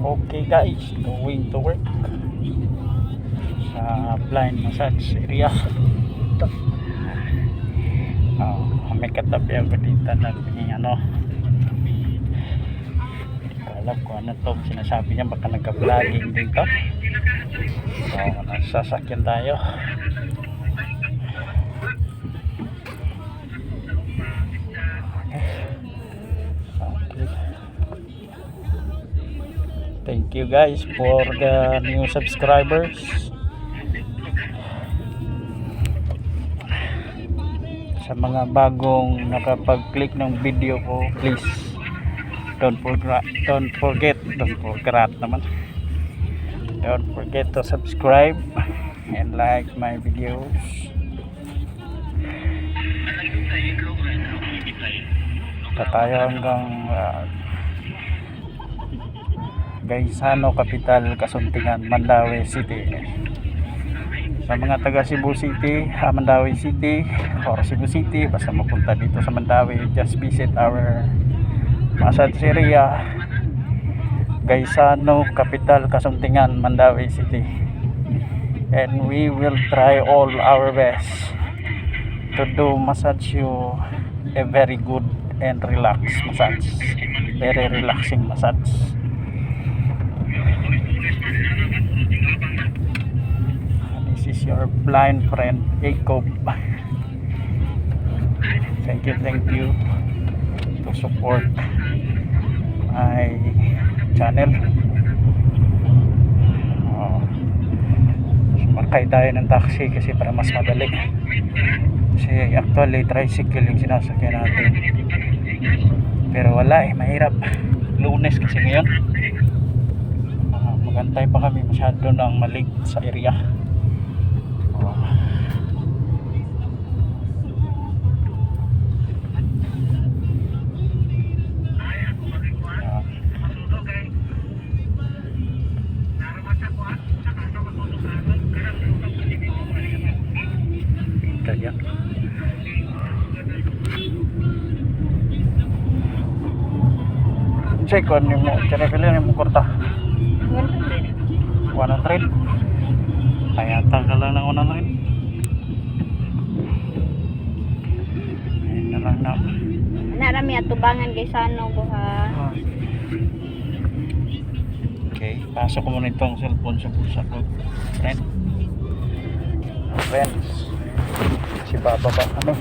Okay guys, going to work sa blind massage area. May katabi ako dito na hindi ko alam kung ano to sinasabi niya, baka nagka-vlogging dito. So nasasakyan tayo. Thank you guys for the new subscribers. Sa mga bagong nakapag-click ng video ko, please don't forget to subscribe and like my videos. Tayo hanggang Gaisano Capital, Kasuntingan, Mandaue City. Sa mga taga Cebu City, Mandaue City or Cebu City, basta mapunta dito sa Mandaue, just visit our massage area, Gaisano Capital, Kasuntingan, Mandaue City, and we will try all our best to do massage you a very good and relaxed massage, very relaxing massage. This is your blind friend Jacob. Thank you to support my channel. Sumakay tayo ng taxi kasi para mas madali, kasi actually tricycle yung sinasakyan natin, pero wala mahirap. Lunes kasi ngayon, magantay pa kami, masyado ng malig sa area. Kaya check on mo, cari pilihan mo kurta 100. Kaya tanggal lang ng 100. Ayun na lang na. Narami atubangan Gaisano buha. Okay, pasok ko muna itong cellphone sa bulsa ko. Friends, si Baba ba? Ano?